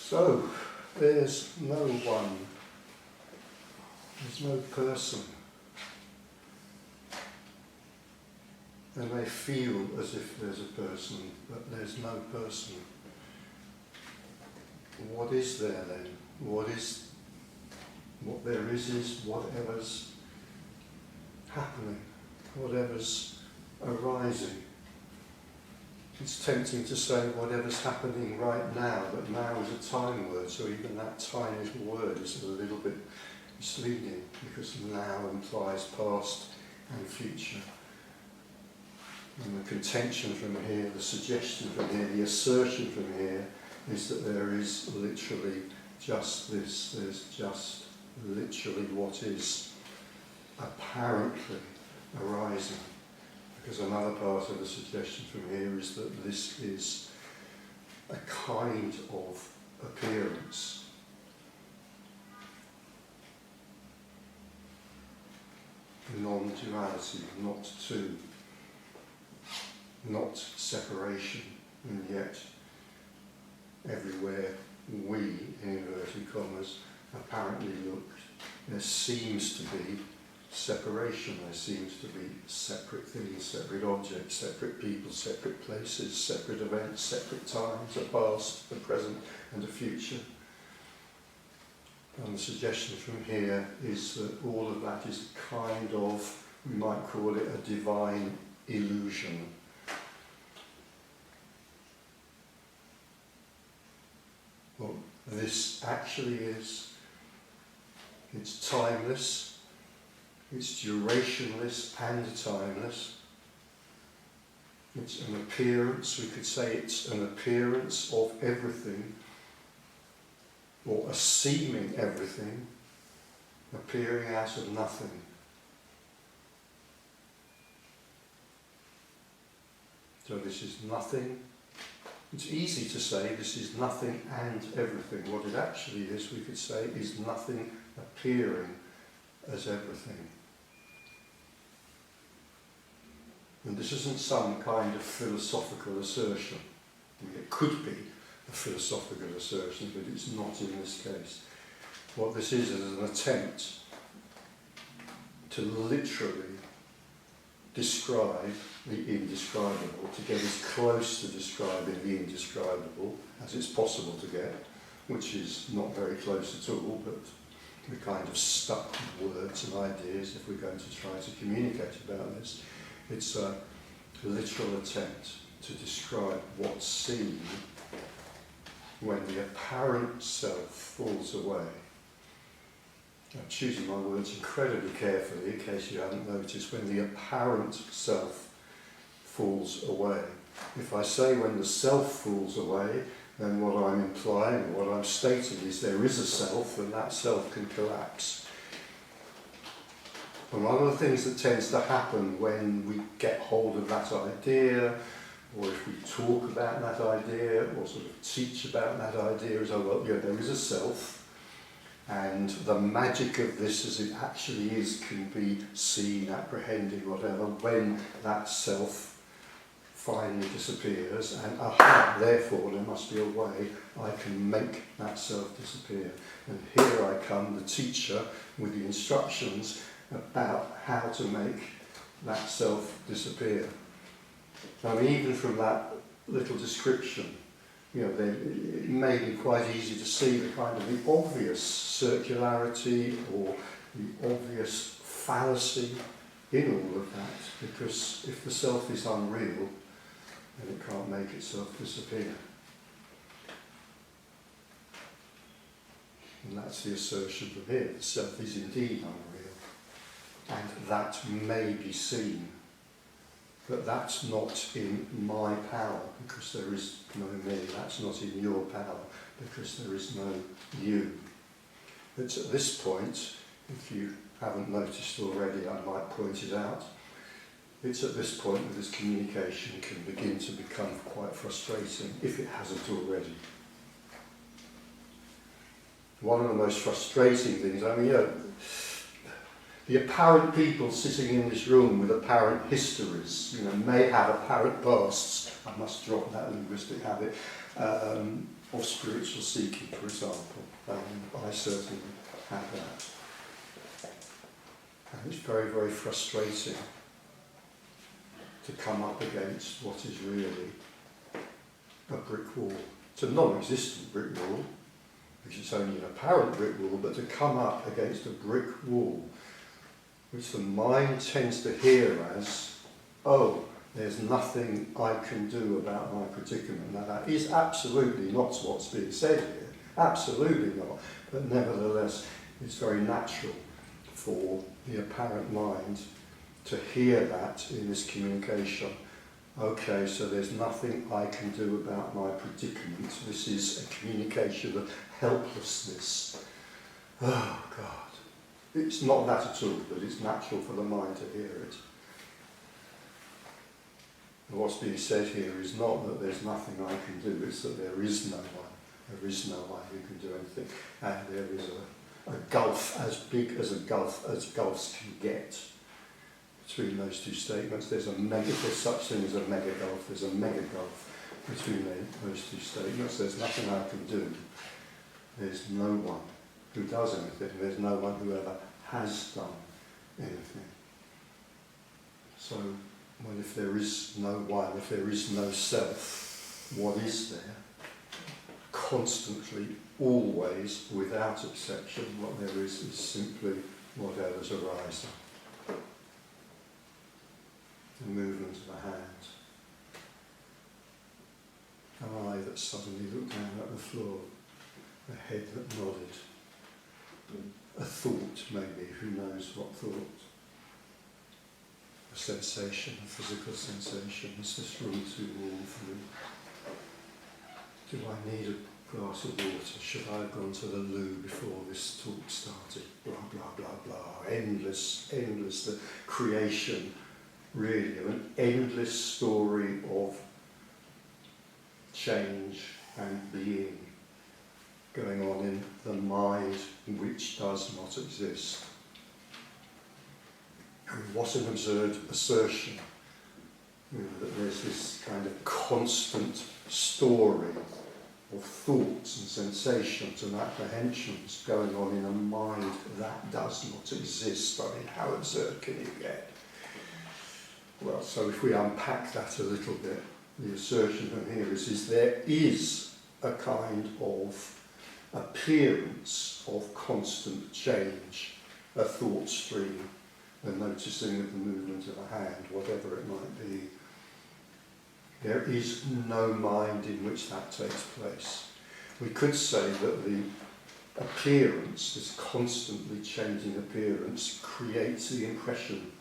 So, there's no one, there's no person. They may feel as if there's a person, but there's no person. What is there then? What there is whatever's happening, whatever's arising. It's tempting to say whatever's happening right now, but now is a time word, so even that tiny little word is a little bit misleading, because now implies past and future. And the contention from here, the suggestion from here, the assertion from here is that there is literally just this, there's just literally what is apparently arising. Because another part of the suggestion from here is that this is a kind of appearance. Non-duality, not two, not separation, and yet everywhere we, in inverted commas, apparently look, there seems to be separation, there seems to be separate things, separate objects, separate people, separate places, separate events, separate times, a past, a present and a future. And the suggestion from here is that all of that is kind of, we might call it a divine illusion. What this actually is, it's timeless, it's durationless and timeless. It's an appearance, we could say it's an appearance of everything, or a seeming everything, appearing out of nothing. So this is nothing. It's easy to say this is nothing and everything. What it actually is, we could say, is nothing appearing as everything. And this isn't some kind of philosophical assertion. I mean, it could be a philosophical assertion, but it's not in this case. What this is an attempt to literally describe the indescribable, to get as close to describing the indescribable as it's possible to get, which is not very close at all, but we're kind of stuck with words and ideas if we're going to try to communicate about this. It's a literal attempt to describe what's seen when the apparent self falls away. I'm choosing my words incredibly carefully in case you haven't noticed. When the apparent self falls away. If I say when the self falls away, then what I'm implying, what I'm stating is there is a self, and that self can collapse. And one of the things that tends to happen when we get hold of that idea, or if we talk about that idea, or sort of teach about that idea, is, oh well, yeah, there is a self, and the magic of this as it actually is can be seen, apprehended, whatever, when that self finally disappears, and aha, therefore there must be a way I can make that self disappear. And here I come, the teacher, with the instructions about how to make that self disappear. I mean, even from that little description, you know, it may be quite easy to see the kind of the obvious circularity or the obvious fallacy in all of that, because if the self is unreal, then it can't make itself disappear. And that's the assertion from here. The self is indeed unreal, and that may be seen. But that's not in my power, because there is no me. That's not in your power, because there is no you. It's at this point, if you haven't noticed already, I might point it out, it's at this point that this communication can begin to become quite frustrating, if it hasn't already. One of the most frustrating things, I mean, you know, the apparent people sitting in this room with apparent histories, you know, may have apparent pasts. I must drop that linguistic habit. of spiritual seeking, for example. I certainly had that. And it's very, very frustrating to come up against what is really a brick wall. It's a non-existent brick wall, which is only an apparent brick wall, but to come up against a brick wall, which the mind tends to hear as, oh, there's nothing I can do about my predicament. Now that is absolutely not what's being said here, absolutely not, but nevertheless it's very natural for the apparent mind to hear that in this communication. Okay, so there's nothing I can do about my predicament. This is a communication of helplessness. Oh God. It's not that at all, but it's natural for the mind to hear it. And what's being said here is not that there's nothing I can do, it's that there is no one. There is no one who can do anything. And there is a gulf as big as a gulf as gulfs can get. Between those two statements, there's such thing as a mega gulf, there's a mega gulf between those two statements. There's nothing I can do. There's no one who does anything. There's no one who ever has done anything. So, well, if there is no one, if there is no self, what is there? Constantly, always, without exception, what there is simply whatever's arising. The movement of a hand, an eye that suddenly looked down at the floor, a head that nodded, a thought maybe, who knows what thought, a sensation, a physical sensation. Is this room too warm for me? Do I need a glass of water? Should I have gone to the loo before this talk started? Blah, blah, blah, blah. Endless, the creation, really, an endless story of change and being going on in the mind which does not exist. And what an absurd assertion, that there's this kind of constant story of thoughts and sensations and apprehensions going on in a mind that does not exist. I mean, how absurd can you get? Well, so if we unpack that a little bit, the assertion from here is there is a kind of appearance of constant change, a thought stream, a noticing of the movement of a hand, whatever it might be. There is no mind in which that takes place. We could say that the appearance, this constantly changing appearance, creates the impression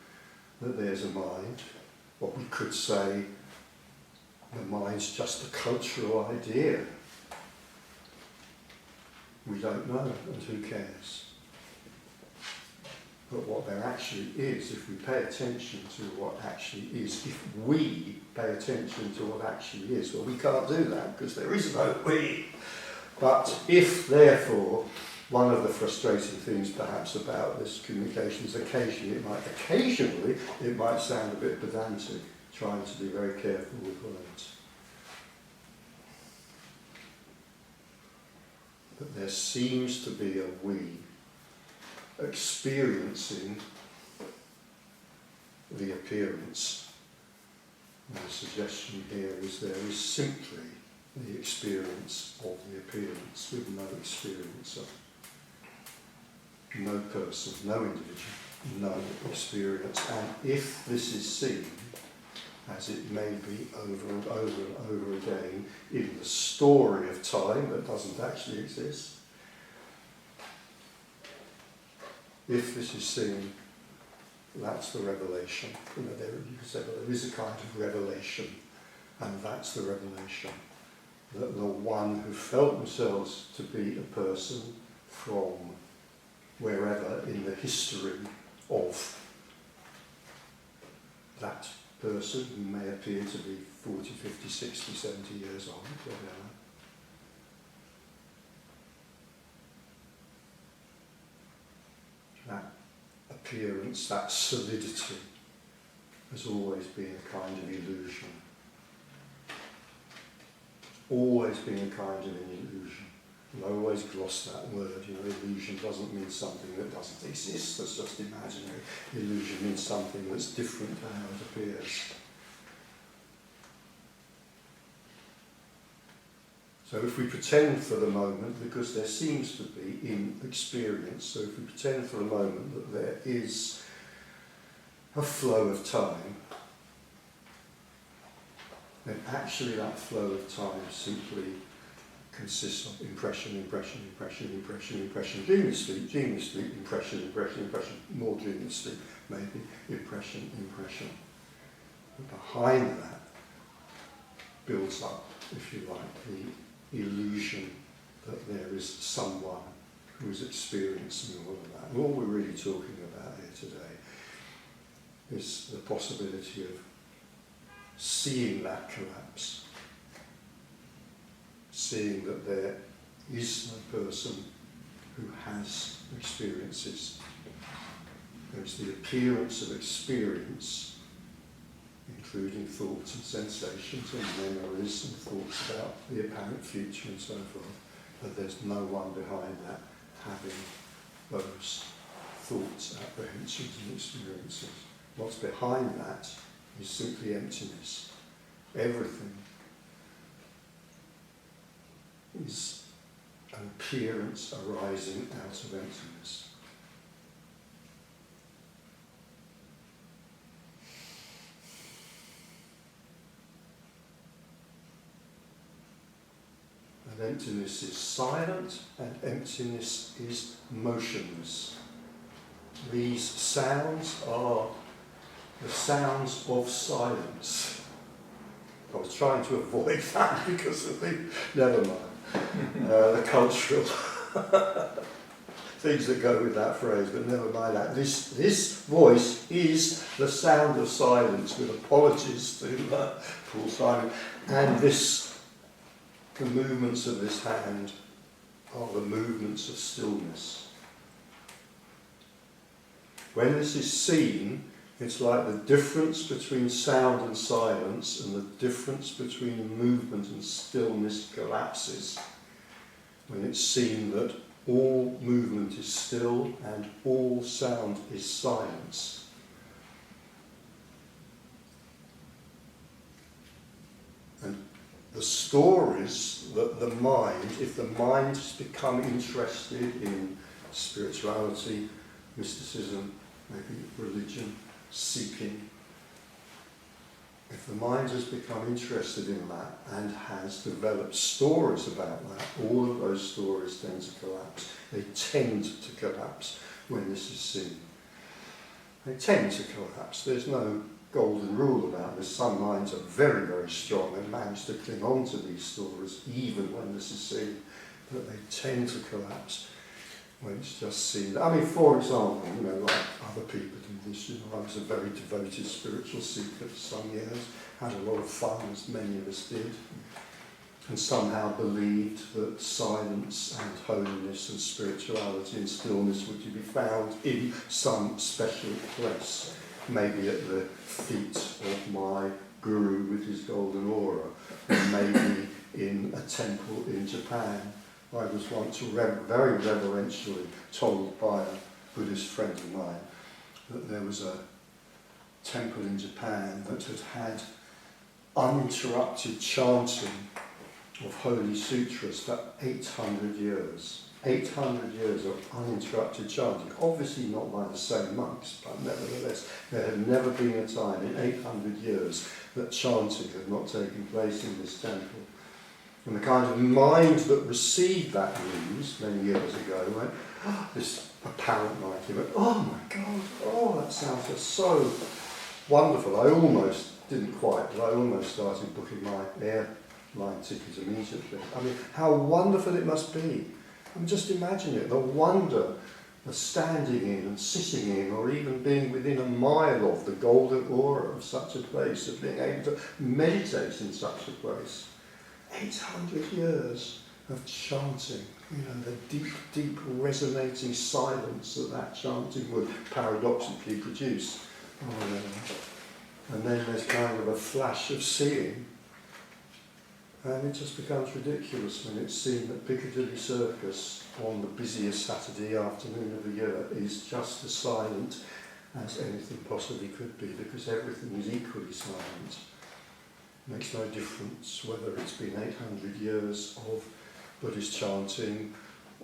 that there's a mind. Or we could say the mind's just a cultural idea. We don't know, and who cares? But what there actually is, if we pay attention to what actually is, if we pay attention to what actually is, well, we can't do that because there is no we. But if, therefore, one of the frustrating things perhaps about this communication is occasionally it might sound a bit pedantic, trying to be very careful with words. But there seems to be a we experiencing the appearance. And the suggestion here is there is simply the experience of the appearance with no experiencer. No person, no individual, no experience. And if this is seen, as it may be over and over and over again, in the story of time that doesn't actually exist, if this is seen, that's the revelation. You could say, well, there is a kind of revelation, and that's the revelation. That the one who felt themselves to be a person from wherever in the history of that person, who may appear to be 40, 50, 60, 70 years old, whatever, that appearance, that solidity, has always been a kind of illusion. always been a kind of an illusion. And I always gloss that word, illusion doesn't mean something that doesn't exist, that's just imaginary. Illusion means something that's different to how it appears. So if we pretend for the moment, because there seems to be in experience, so if we pretend for a moment that there is a flow of time, then actually that flow of time simply consists of impression, impression, impression, impression, impression, dreamless sleep, impression, impression, impression, more dreamless sleep, maybe, impression, impression. But behind that builds up, if you like, the illusion that there is someone who is experiencing all of that. And all we're really talking about here today is the possibility of seeing that collapse. Seeing that there is no person who has experiences. There's the appearance of experience, including thoughts and sensations and memories and thoughts about the apparent future and so forth, but there's no one behind that having those thoughts, apprehensions and experiences. What's behind that is simply emptiness. Everything is an appearance arising out of emptiness. And emptiness is silent, and emptiness is motionless. These sounds are the sounds of silence. I was trying to avoid that because of the, never mind. The cultural things that go with that phrase, but never mind that. This voice is the sound of silence, with apologies to Paul Simon. And the movements of this hand are the movements of stillness. When this is seen, it's like the difference between sound and silence, and the difference between movement and stillness collapses when it's seen that all movement is still and all sound is silence. And the stories that the mind, if the mind has become interested in spirituality, mysticism, maybe religion, seeking, if the mind has become interested in that and has developed stories about that, all of those stories tend to collapse. They tend to collapse when this is seen. They tend to collapse. There's no golden rule about this. Some minds are very, very strong and manage to cling on to these stories even when this is seen, but they tend to collapse when it's just seen. I mean, for example, like other people do this, I was a very devoted spiritual seeker for some years, had a lot of fun, as many of us did, and somehow believed that silence and holiness and spirituality and stillness would be found in some special place, maybe at the feet of my guru with his golden aura, or maybe in a temple in Japan. I was once very reverentially told by a Buddhist friend of mine that there was a temple in Japan that had uninterrupted chanting of holy sutras for 800 years. 800 years of uninterrupted chanting. Obviously not by the same monks, but nevertheless, there had never been a time in 800 years that chanting had not taken place in this temple. And the kind of mind that received that news many years ago went, this apparent mind, he went, oh my God, that sounds just so wonderful. I almost didn't quite, but I almost started booking my airline tickets immediately. I mean, how wonderful it must be. I mean, just imagine it, the wonder of standing in and sitting in, or even being within a mile of the golden aura of such a place, of being able to meditate in such a place. 800 years of chanting, the deep resonating silence that chanting would paradoxically produce. And then there's kind of a flash of seeing, And it just becomes ridiculous when it's seen that Piccadilly Circus on the busiest Saturday afternoon of the year is just as silent as anything possibly could be, because everything is equally silent. It makes no difference whether it's been 800 years of Buddhist chanting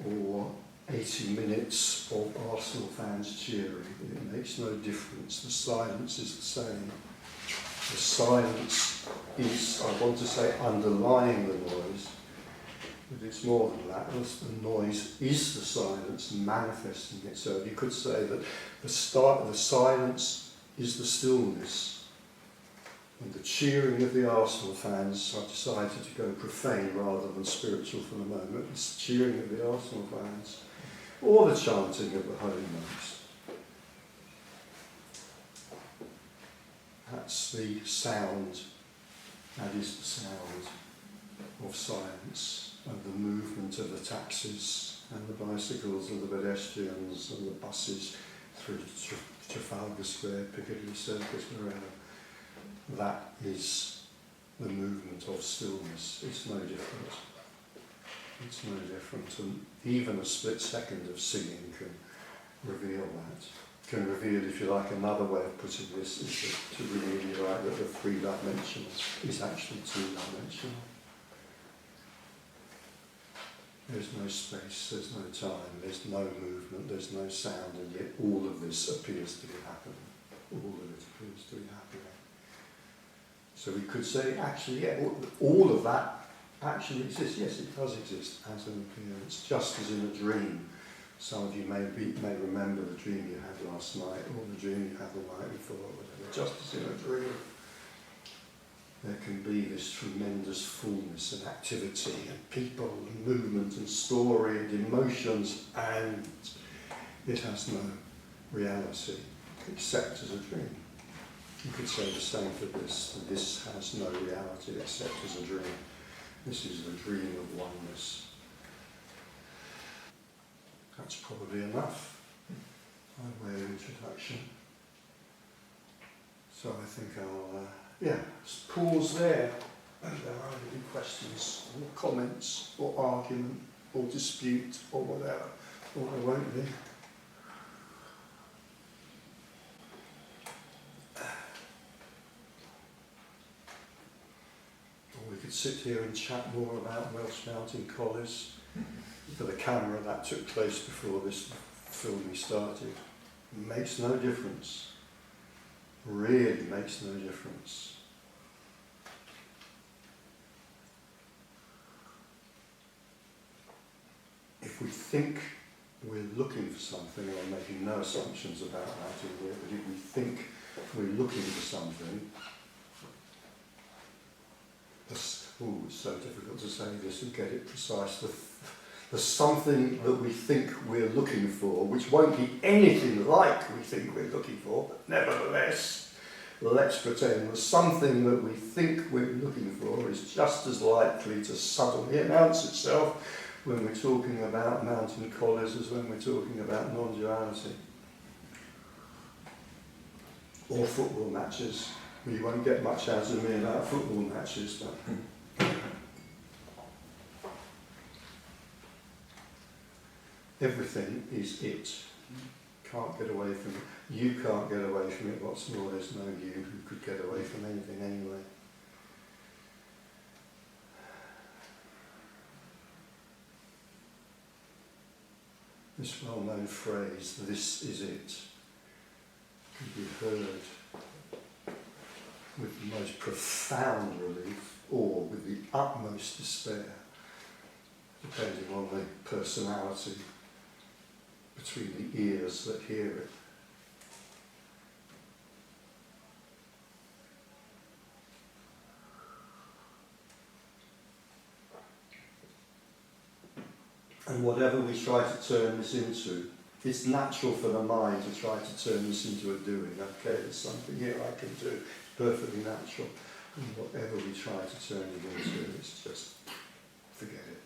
or 80 minutes of Arsenal fans cheering. It makes no difference. The silence is the same. The silence is, I want to say, underlying the noise, but it's more than that. The noise is the silence manifesting itself. You could say that the silence is the stillness. And the cheering of the Arsenal fans, I've decided to go profane rather than spiritual for the moment. It's the cheering of the Arsenal fans, or the chanting of the holy monks. That's the sound, that is the sound of silence, and the movement of the taxis and the bicycles and the pedestrians and the buses through Trafalgar Square, Piccadilly Circus, wherever. That is the movement of stillness. It's no different. It's no different. And even a split second of singing can reveal that. Can reveal, if you like, another way of putting this is to really write that the three-dimensional is actually two-dimensional. There's no space, there's no time, there's no movement, there's no sound, and yet all of this appears to be happening. All of it appears to be happening. So we could say, actually, yeah, all of that actually exists. Yes, it does exist as an appearance, just as in a dream. Some of you may remember the dream you had last night, or the dream you had the night before, or whatever. Just as in a dream, there can be this tremendous fullness and activity and people and movement and story and emotions, and it has no reality except as a dream. You could say the same for this. This has no reality except as a dream. This is the dream of oneness. That's probably enough by way of introduction. So I think I'll just pause there. And there are any questions or comments or argument or dispute or whatever, or there won't be. Or we could sit here and chat more about Welsh Mountain Collies. For the camera, that took place before this filming started. It makes no difference. Really makes no difference. If we think we're looking for something, and I'm making no assumptions about that in here, but if we think we're looking for something, it's so difficult to say this and get it precise. The something that we think we're looking for, which won't be anything like we think we're looking for, but nevertheless, let's pretend the something that we think we're looking for is just as likely to suddenly announce itself when we're talking about mountain collies as when we're talking about non-duality. Or football matches. You won't get much out of me about football matches, but everything is it. Can't get away from it. You can't get away from it. What's more, there's no you who could get away from anything anyway. This well-known phrase, "this is it," can be heard with the most profound relief or with the utmost despair, depending on the personality between the ears that hear it. And whatever we try to turn this into, it's natural for the mind to try to turn this into a doing. Okay, there's something here I can do. It's perfectly natural. And whatever we try to turn it into, it's just, forget it.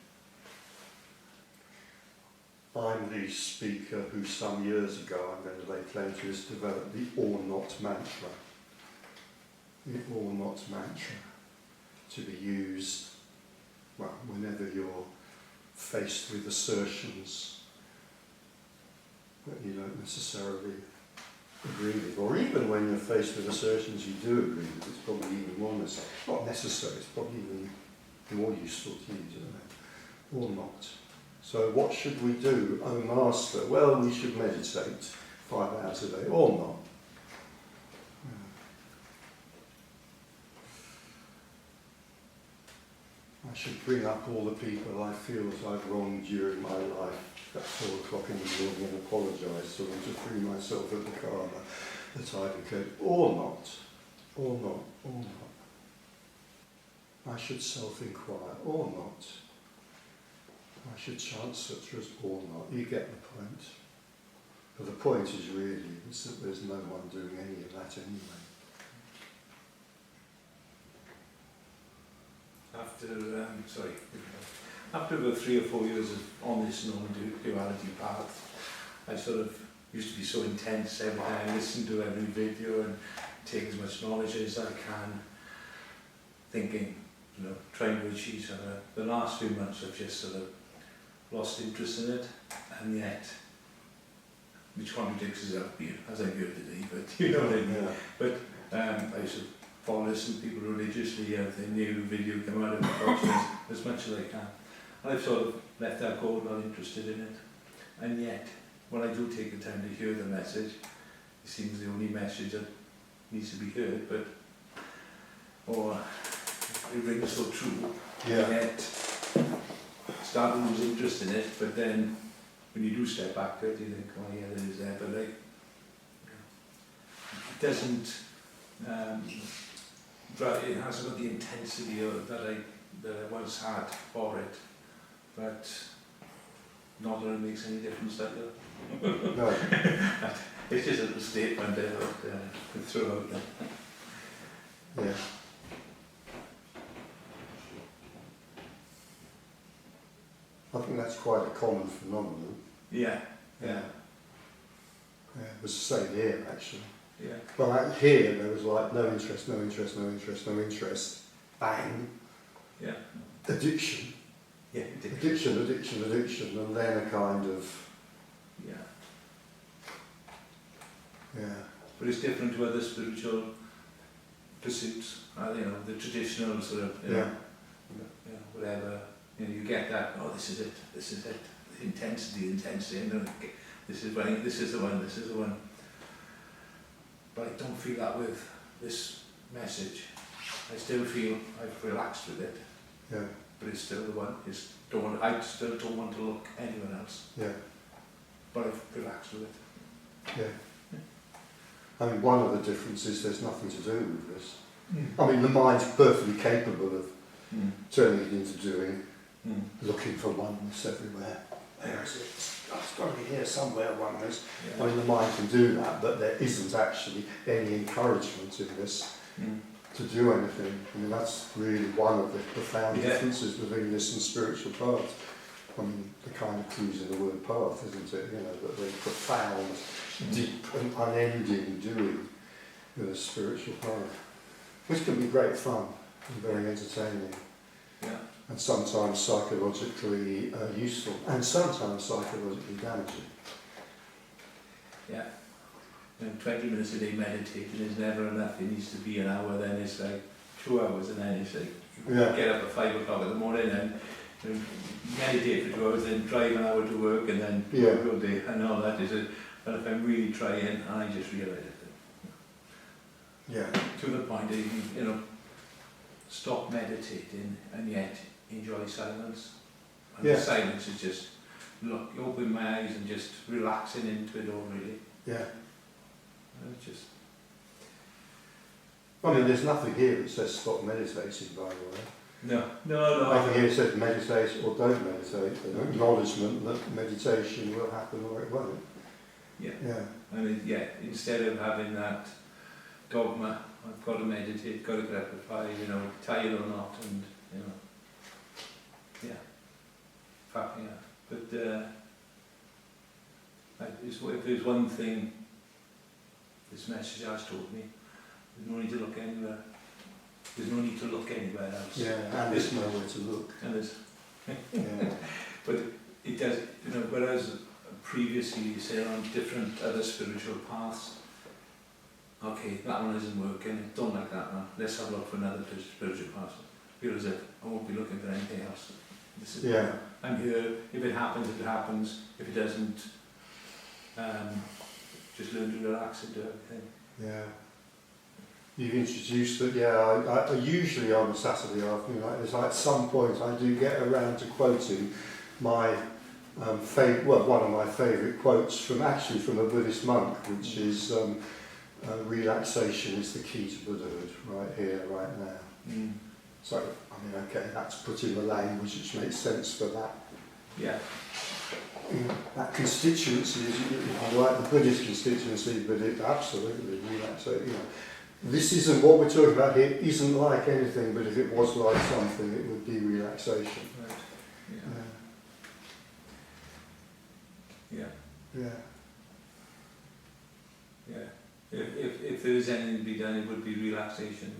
I'm the speaker who some years ago, I'm going to lay claim to, has developed the or not mantra. The or not mantra, to be used well, whenever you're faced with assertions that you don't necessarily agree with, or even when you're faced with assertions you do agree with, it's probably even more necessary. Not necessary, it's probably even more useful to use, isn't it? Or not. So what should we do, O Master? Well, we should meditate 5 hours a day, or not. I should bring up all the people I feel that I've wronged during my life at 4 o'clock in the morning and apologise to them to free myself of the karma that I've incurred, or not, or not, or not. I should self-inquire, or not. I should chant sutras, or not. You get the point. But the point is really that there's no one doing any of that anyway. After about 3 or 4 years on this non-duality path, I sort of used to be so intense every time I listened to every video and take as much knowledge as I can, thinking, trying to achieve something. The last few months I've just sort of lost interest in it, and yet, which contradicts itself as I'm here today, but you know what I mean. Yeah. But I used to follow some people religiously, if they knew video come out of the process as much as I can. And I've sort of let that go, not interested in it. And yet, when I do take the time to hear the message, it seems the only message that needs to be heard, but, or it rings so true, Yeah. yet start to lose interest in it, but then when you do step back to it, you think, oh yeah, there is there, but like, it doesn't, it hasn't got the intensity that I once had for it, but not that it makes any difference, that No. it's just a little statement to throw out there. Yeah. I think that's quite a common phenomenon. Yeah. Yeah. It was the same here, actually. Yeah. Well, here there was like no interest, no interest, no interest, no interest. Bang. Yeah. Addiction. Yeah. Addiction, addiction, addiction, and then a kind of, Yeah. yeah. But it's different to other spiritual pursuits. The traditional sort of, whatever. You get that. Oh, this is it. This is it. The intensity, and this is the one. But I don't feel that with this message. I still feel I've relaxed with it. Yeah. But it's still the one. I still don't want to look anywhere else. Yeah. But I've relaxed with it. Yeah. I mean, one of the differences, there's nothing to do with this. I mean, the mind's perfectly capable of turning it into doing, looking for oneness everywhere. There is it. Oh, it's got to be here somewhere, oneness. Yeah. I mean, the mind can do that, but there isn't actually any encouragement in this to do anything. I mean, that's really one of the profound differences between this and spiritual path. I mean, the kind of clues in the word path, isn't it? That very profound, deep and unending doing with a spiritual path, which can be great fun and very entertaining. Yeah. And sometimes psychologically useful, and sometimes psychologically damaging. Yeah. And 20 minutes a day meditating is never enough. It needs to be an hour, then it's like 2 hours, and then it's like get up at 5 o'clock in the morning and meditate for 2 hours, then drive an hour to work, and then go day. And all that is it. But if I'm really trying, I just realise it. Yeah. To the point that you stop meditating and yet enjoy silence. And the silence is just open my eyes and just relaxing into it all, really. Yeah. And it's just. I mean, there's nothing here that says stop meditating, by the way. No. Nothing here says meditate or don't meditate. An acknowledgement that meditation will happen or it won't. Yeah. Yeah. I mean, instead of having that dogma, I've got to meditate, got to get up at 5, tired or not, and fapping up. But if there's one thing this message has taught me, there's no need to look anywhere. There's no need to look anywhere else. Yeah, and there's nowhere to look. And there's, Yeah. but it does, whereas previously you say on different other spiritual paths, okay, that one isn't working, don't like that one, let's have a look for another spiritual path. Because I won't be looking for anything else. This is, Yeah. I'm here, if it happens, if it doesn't, just learn to relax and do everything. Yeah. You've introduced that, I usually on a Saturday afternoon like this, at some point I do get around to quoting my one of my favourite quotes from a Buddhist monk, which is relaxation is the key to Buddhahood, right here, right now. Mm. So, I mean, okay, that's put in the language which makes sense for that. Yeah. That constituency is, like the Buddhist constituency, but it absolutely relaxation. This isn't what we're talking about here. Isn't like anything, but if it was like something, it would be relaxation. Right. Yeah. Yeah. Yeah. If there is anything to be done, it would be relaxation.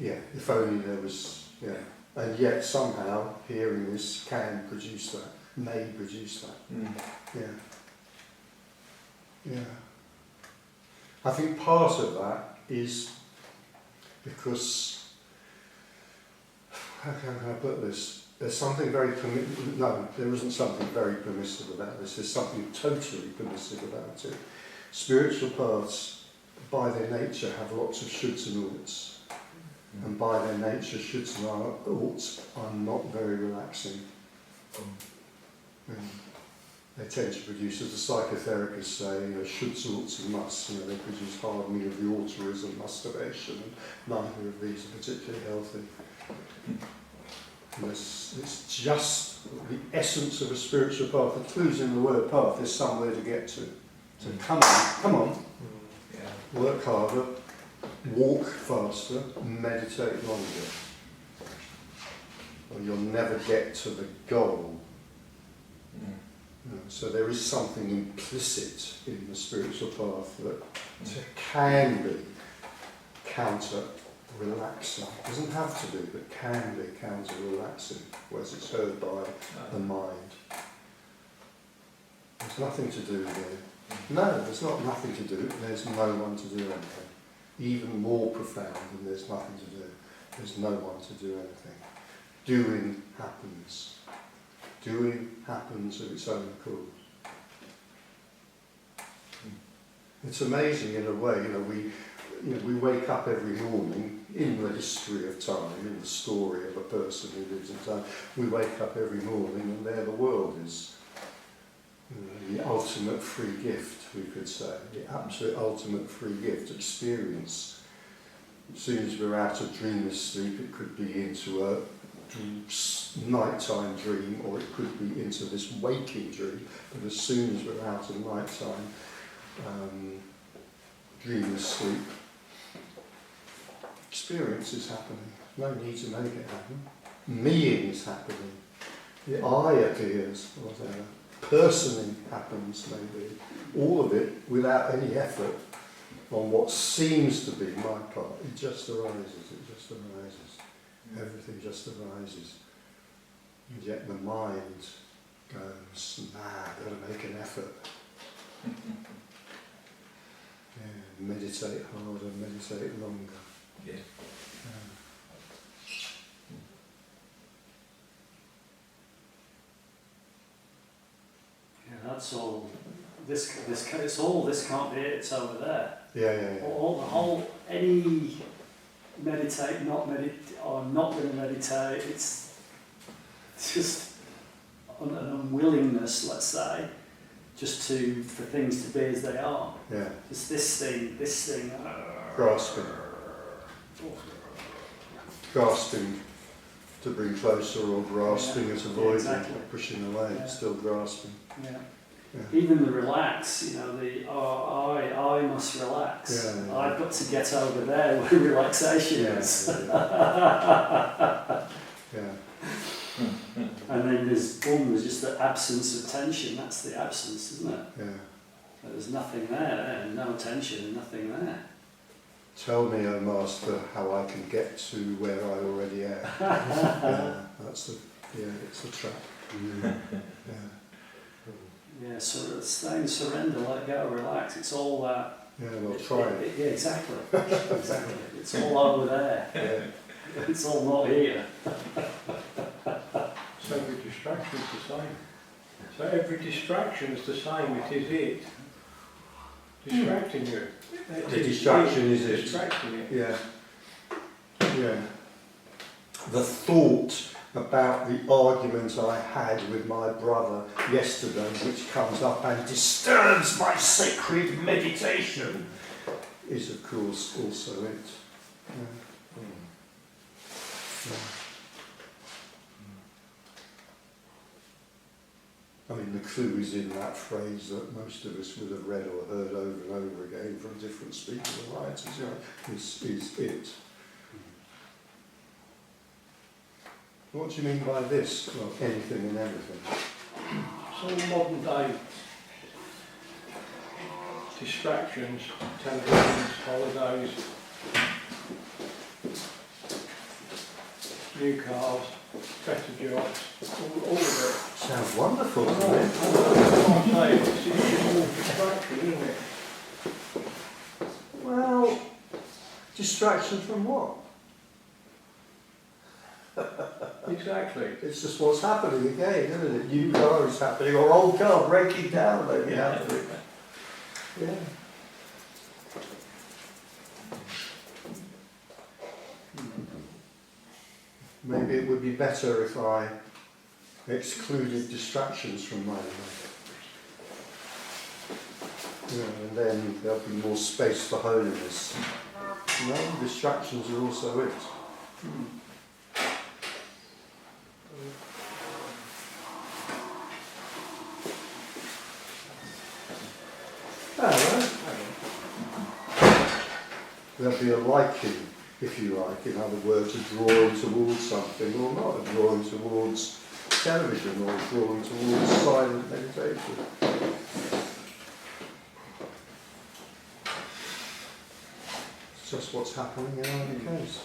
Yeah. If only there was. Yeah. And yet somehow hearing this can produce that. May produce that. Mm. Yeah. Yeah. I think part of that is because, how can I put this? There's something very no, there isn't something very permissive about this. There's something totally permissive about it. Spiritual paths, by their nature, have lots of shoulds and oughts. Mm. And by their nature, shoulds and oughts are not very relaxing. They tend to produce, as the psychotherapists say, shoulds, oughts and musts. They produce hardening of the auteries and masturbation, and neither of these are particularly healthy. And it's just the essence of a spiritual path. The clues in the word path is somewhere to get to. So come on, Yeah. work harder, walk faster, meditate longer. Or you'll never get to the goal. Mm. So there is something implicit in the spiritual path that can be counter-relaxing. It doesn't have to be, but can be counter-relaxing, whereas it's heard by the mind. There's nothing to do here. No, there's nothing to do. There's no one to do anything. Even more profound than there's nothing to do. There's no one to do anything. Doing happens. Doing happens of its own accord. It's amazing in a way, we wake up every morning in the history of time, in the story of a person who lives in time. We wake up every morning and there the world is. The ultimate free gift, we could say, the absolute ultimate free gift, experience. As soon as we're out of dreamless sleep, it could be into a nighttime dream, or it could be into this waking dream. But as soon as we're out of nighttime, dreamless sleep, experience is happening. No need to make it happen. Meing is happening. The I appears, whatever. Personing happens, maybe. All of it without any effort on what seems to be my part. It just arises. It just arises. Everything just arises. And yet the mind goes, I've got to make an effort. Meditate harder, meditate longer. Yeah. Yeah, that's all. It's all. This can't be it. It's over there. Yeah. All the whole any meditate, not meditate, or not going to meditate. It's just an unwillingness, let's say, just for things to be as they are. Yeah. Just this thing. Grasping to bring closer, or grasping at avoiding, exactly. Pushing away, still grasping. Yeah. Yeah. Even the relax, I must relax. Yeah. I've got to get over there where relaxation is. Yeah. And then there's just the absence of tension. That's the absence, isn't it? Yeah. There's nothing there, no tension and nothing there. Tell me, O Master, how I can get to where I already am. That's the, it's the trap. Yeah, so stay, surrender, let go, relax. It's all that. Yeah, well, try it. Yeah, exactly. Exactly. It's all over there. Yeah. It's all not here. So every distraction is the same. So every distraction is the same. It is it. Distracting you. The distraction is it. Distracting it. Yeah. Yeah. The thought about the argument I had with my brother yesterday, which comes up and disturbs my sacred meditation, is of course also it. Yeah. Yeah. I mean, the clue is in that phrase that most of us would have read or heard over and over again from different speakers and writers, you know, is it. What do you mean by this? Well, anything and everything. It's all modern day distractions, televisions, holidays, new cars, better jobs, all of it. Sounds wonderful, I doesn't it? know, it's just all distraction, isn't it? Well, distraction from what? Exactly. It's just what's happening again, isn't it? New car is happening, or old car breaking down, maybe happening. Yeah. Maybe it would be better if I excluded distractions from my life. You know, and then there'll be more space for holiness. No, distractions are also it. There'll be a liking, if you like, in other words, a drawing towards something or not, a drawing towards television or a drawing towards silent meditation. It's just what's happening in either case.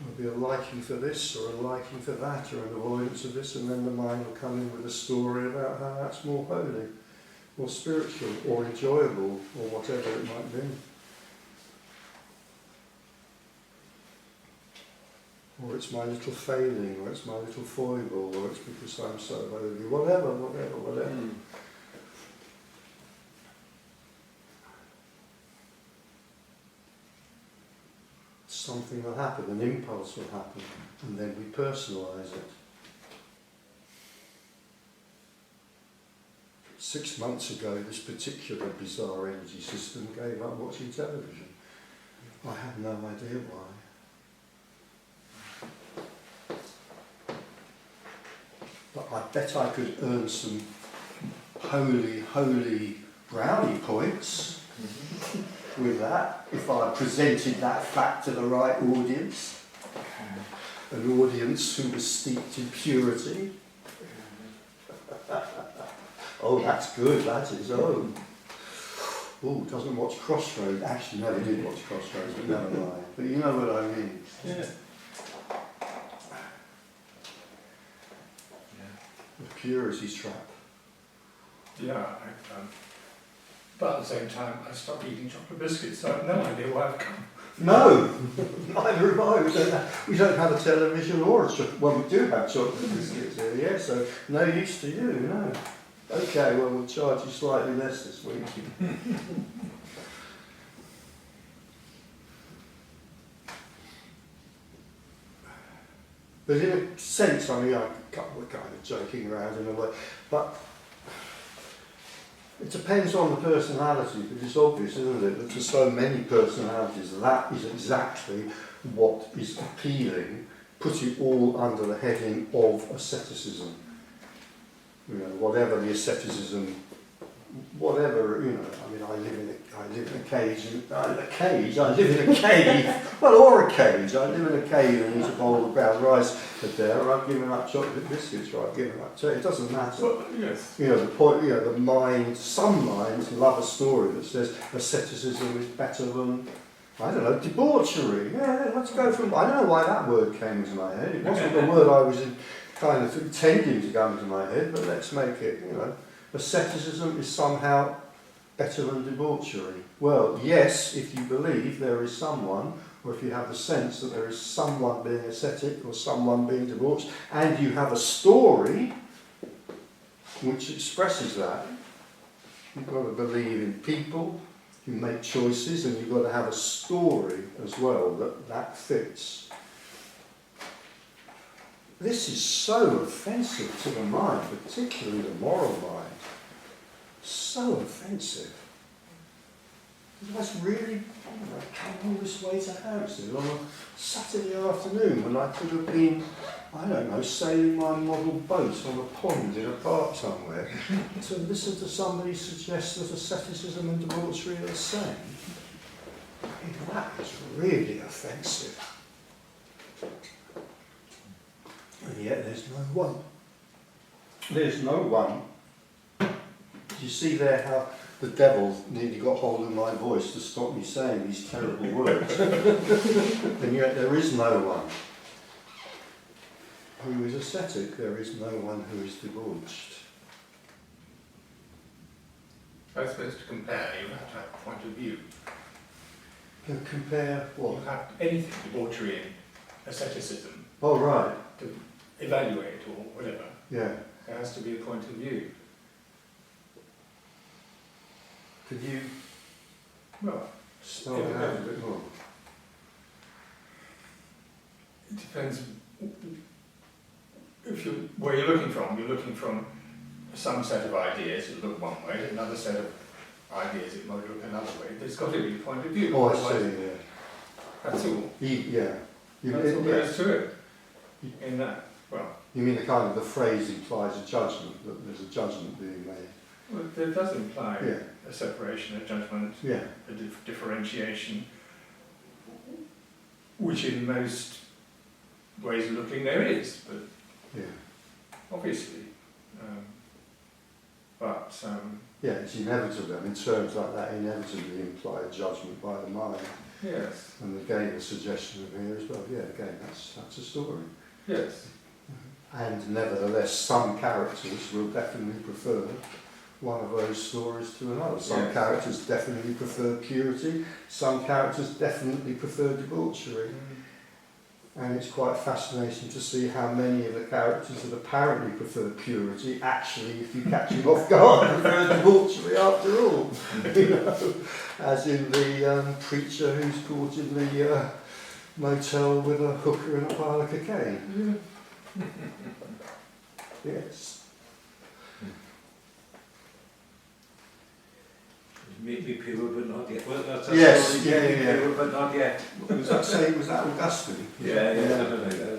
There'll be a liking for this or a liking for that or an avoidance of this, and then the mind will come in with a story about how that's more holy or spiritual or enjoyable or whatever it might be. Or it's my little failing, or it's my little foible, or it's because I'm so holy, whatever. Something will happen, an impulse will happen, and then we personalise it. 6 months ago, this particular bizarre energy system gave up watching television. I had no idea why. But I bet I could earn some holy brownie points with that, if I presented that fact to the right audience, an audience who was steeped in purity. Oh, that's good, that is. Oh, doesn't watch Crossroads. Actually, never did watch Crossroads, but never mind. But you know what I mean. Yeah. The purity trap. Yeah, but at the same time, I stopped eating chocolate biscuits, so I have no idea why I've come. No, neither have I. We don't have a television or a chocolate. Well, we do have chocolate biscuits here, yeah, so no use to you, no. Okay, well, we'll charge you slightly less this week. But in a sense, I mean, we're kind of joking around in a way, but it depends on the personality, but it's obvious, isn't it, that for so many personalities, that is exactly what is appealing, put it all under the heading of asceticism. You know, whatever the asceticism whatever, you know, I mean, I live in a cage, I live in a cave, well, or a cage, I live in a cave and eat a bowl of brown rice a day, or I've given up chocolate biscuits, or I've given up tea, it doesn't matter. Well, yes. You know, the point, you know, the mind, some minds love a story that says asceticism is better than, I don't know, debauchery. Yeah, let's go from, I don't know why that word came into my head, it wasn't the word I was kind of intending to come into my head, but let's make it, you know, asceticism is somehow better than debauchery. Well, yes, if you believe there is someone, or if you have the sense that there is someone being ascetic or someone being debauched, and you have a story which expresses that, you've got to believe in people who make choices, and you've got to have a story as well that fits. This is so offensive to the mind, particularly the moral mind. So offensive. That's really, I come all this way to Hampstead on a Saturday afternoon when I could have been, I don't know, sailing my model boat on a pond in a park somewhere, to listen to somebody suggest that asceticism and debauchery are the same. I mean, that is really offensive. And yet there's no one. There's no one. You see there how the devil nearly got hold of my voice to stop me saying these terrible words. And yet there is no one who is ascetic, there is no one who is debauched. I suppose to compare, you have to have a point of view. You compare what? You have anything, debauchery and asceticism, Oh, right. to evaluate or whatever. Yeah. There has to be a point of view. Could you Well, start out a bit more? it depends if you where you're looking from. You're looking from some set of ideas, it look one way, another set of ideas, it might look another way. There's got to be a point of view. Oh, I otherwise- see, yeah. That's all. Yeah. That's all there Yes. is to it. In that, well, You mean the kind of the phrase implies a judgment, that there's a judgment being made? well, it does imply Yeah. a separation, a judgment, Yeah. a differentiation, which in most ways of looking there is, but Yeah. obviously. Yeah, it's inevitable. I mean, terms like that inevitably imply a judgment by the mind. Yes, And again, the suggestion of here as well, yeah, again, that's a story. yes, And nevertheless, some characters will definitely prefer one of those stories to another. Some Yes. characters definitely prefer purity, some characters definitely prefer debauchery. And it's quite fascinating to see how many of the characters that apparently prefer purity actually, if you catch them off guard, prefer debauchery after all. You know, as in the preacher who's caught in the motel with a hooker and a pile of cocaine. Yes. Maybe pure but not yet. Well, that's Yes, story, yeah, maybe yeah, yeah. pure but not yet. Was that saying, was that Augustine? Yeah, something like that.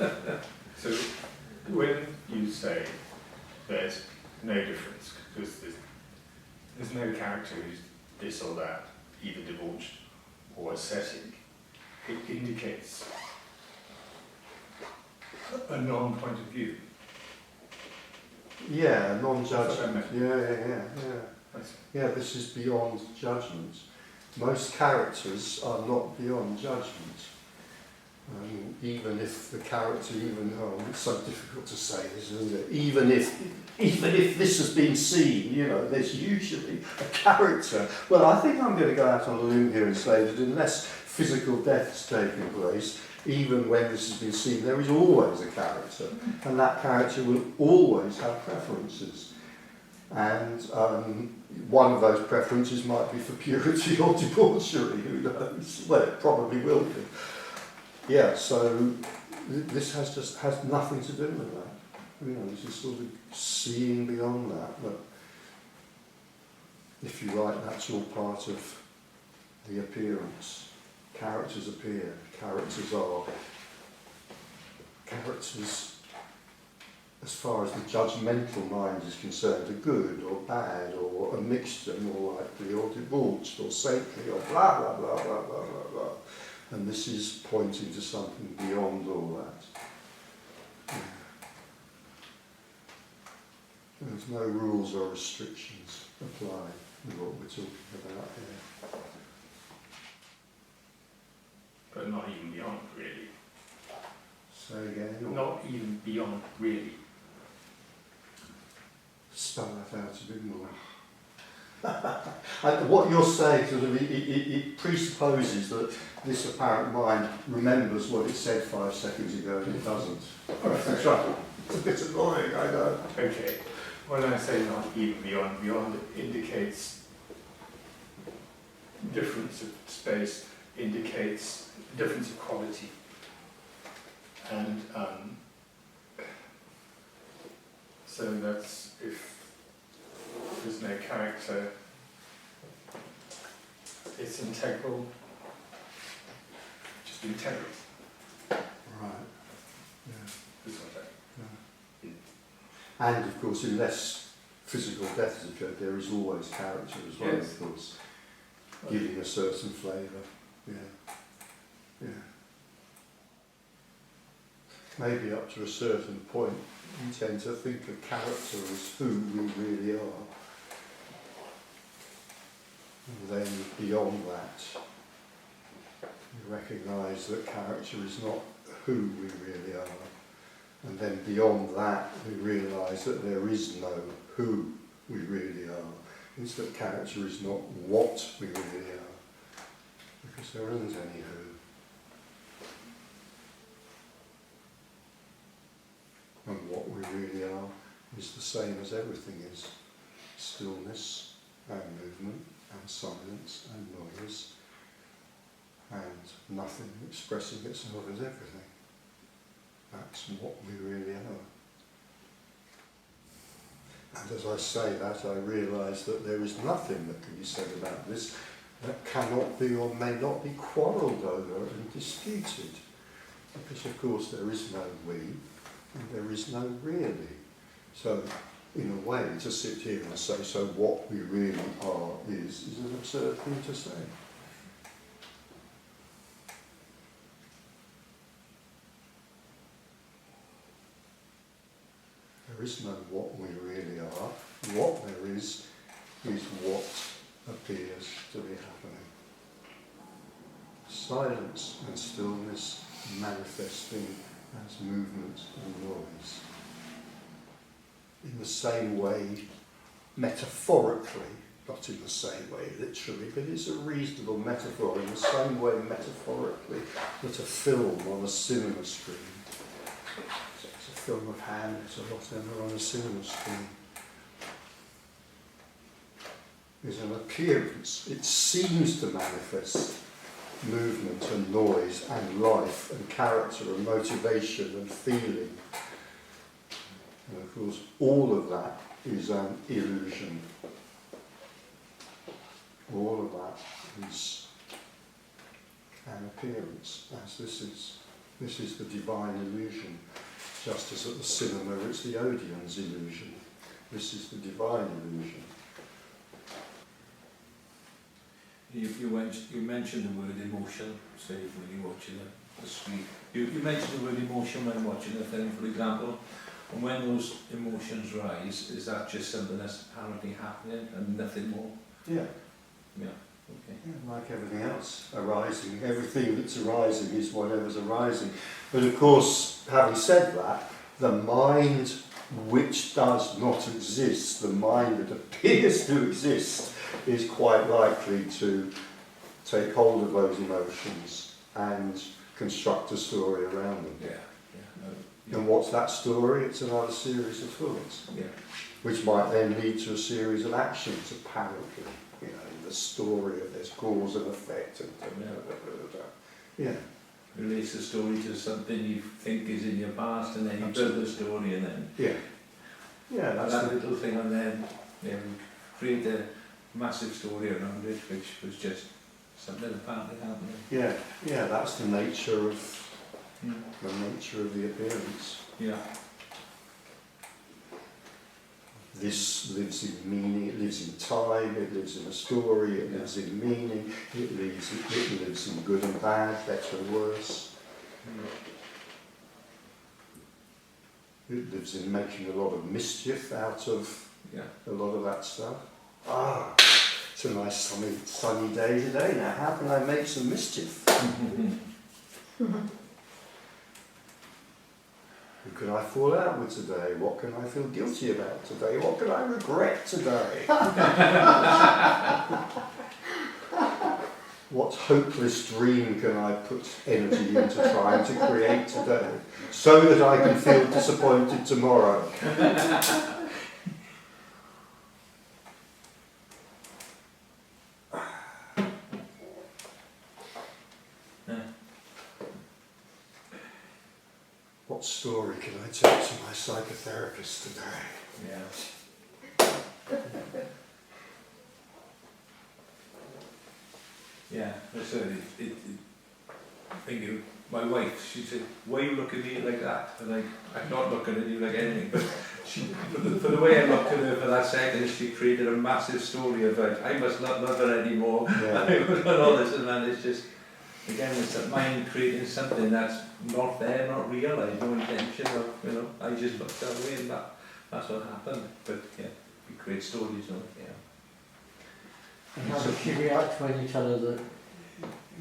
Yeah. So when you say there's no difference, because there's no character who's this or that, either debauched or ascetic, it indicates a non-point of view. Yeah, That's what I non-judgment. meant. Yeah. That's- Yeah, this is beyond judgment. Most characters are not beyond judgment. Even if the character, it's so difficult to say this, isn't it? Even if this has been seen, you know, there's usually a character. Well, I think I'm going to go out on a limb here and say that unless physical death's taken place, even when this has been seen, there is always a character, and that character will always have preferences. And one of those preferences might be for purity or debauchery, who knows? Well, it probably will be. Yeah, so this has nothing to do with that. You know, this is sort of seeing beyond that. But if you like, that's all part of the appearance. Characters appear, characters are. Characters as far as the judgmental mind is concerned, are good or bad or a mixture, more likely, or debauched or saintly or blah blah blah blah blah blah blah. And this is pointing to something beyond all that. There's no rules or restrictions apply with what we're talking about here. But not even beyond, really. Say again. Or Not even beyond, really. spell that out a bit more. And what you're saying sort of it presupposes that this apparent mind remembers what it said 5 seconds ago and it doesn't. That's right. It's a bit annoying, I know. Okay. When I say not even beyond indicates difference of space, indicates difference of quality. And so that's if there's no character, it's integral, just integral. Right. Yeah. Is what And of course, unless physical death has occurred, there is always character as well, Yes. of course, giving a certain flavour. Yeah. Yeah. Maybe up to a certain point, we tend to think of character as who we really are. And then beyond that, we recognise that character is not who we really are. And then beyond that, we realise that there is no who we really are. It's that character is not what we really are, because there isn't any who. And what we really are is the same as everything is. Stillness and movement and silence and noise and nothing expressing itself as everything. That's what we really are. And as I say that, I realise that there is nothing that can be said about this that cannot be or may not be quarrelled over and disputed. Because of course there is no we, and there is no really. So, in a way, to sit here and say, so what we really are is an absurd thing to say. There is no what we really are. What there is what appears to be happening. Silence and stillness manifesting as movement and noise. In the same way, metaphorically, not in the same way literally, but it's a reasonable metaphor, in the same way metaphorically that a film on a cinema screen, it's a film of Hamlet or whatever on a cinema screen, is an appearance. It seems to manifest movement and noise and life and character and motivation and feeling. And of course, all of that is an illusion. All of that is an appearance, as this is. This is the divine illusion. Just as at the cinema it's the Odeon's illusion. This is the divine illusion. You mentioned the word emotion, say when you're watching the screen. You mentioned the word emotion when watching a film, for example. And when those emotions rise, is that just something that's apparently happening and nothing more? Yeah. Yeah, okay. Yeah, like everything else arising. Everything that's arising is whatever's arising. But of course, having said that, the mind which does not exist, the mind that appears to exist, is quite likely to take hold of those emotions and construct a story around them. Yeah, yeah. And what's that story? It's another series of thoughts, Yeah. which might then lead to a series of actions, apparently. You know, the story of this cause and effect. And yeah. Release the story to something you think is in your past, and then you build the story, and then Yeah. Yeah, that's that little thing, and then create a massive story around it, which was just something apparently happening. yeah, yeah, that's the nature of the appearance. Yeah. This lives in meaning, it lives in time, it lives in a story, it lives in meaning, it lives in good and bad, better and worse. It lives in making a lot of mischief out of a lot of that stuff. Ah, it's a nice sunny day today. Now, how can I make some mischief? Who can I fall out with today? What can I feel guilty about today? What can I regret today? What hopeless dream can I put energy into trying to create today so that I can feel disappointed tomorrow? What story can I tell to my psychotherapist today? Yeah, so I think my wife, she said, why you look at me like that? And I'm not looking at you like anything, but for the way I looked at her for that second, she created a massive story of like, I must not love her anymore, and all this, and then it's just, again, it's that mind creating something that's not there, not real. I had no intention of, I just looked that way, and that's what happened. But yeah, we create stories, And how does she react when you tell her that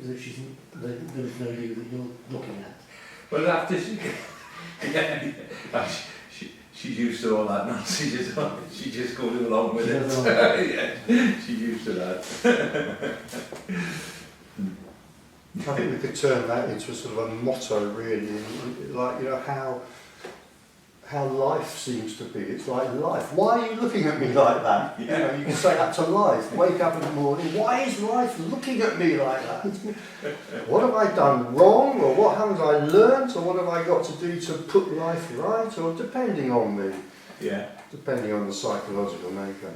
there's no you that you're looking at? Well, after she's used to all that nonsense. She just goes along with it. She's used to that. I think we could turn that into a sort of a motto, really, like, how life seems to be. It's like life. Why are you looking at me like that? You can say that to life. Wake up in the morning. Why is life looking at me like that? What have I done wrong, or what haven't I learnt, or what have I got to do to put life right, or depending on depending on the psychological makeup.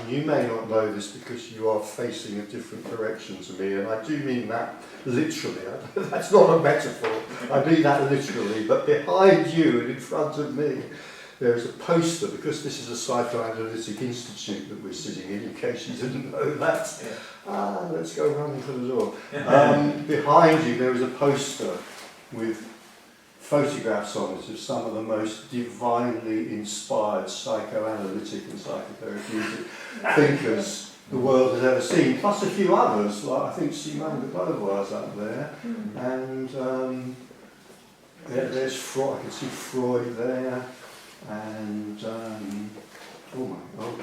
You may not know this because you are facing a different direction to me, and I do mean that literally. That's not a metaphor. I mean that literally. But behind you and in front of me, there is a poster, because this is a psychoanalytic institute that we're sitting in case you didn't know that. Let's go running for the door. Behind you, there is a poster with photographs on it of some of the most divinely inspired psychoanalytic and psychotherapeutic thinkers the world has ever seen, plus a few others, like I think Simone de Beauvoir's up there, and there's Freud. I can see Freud there, and oh my God,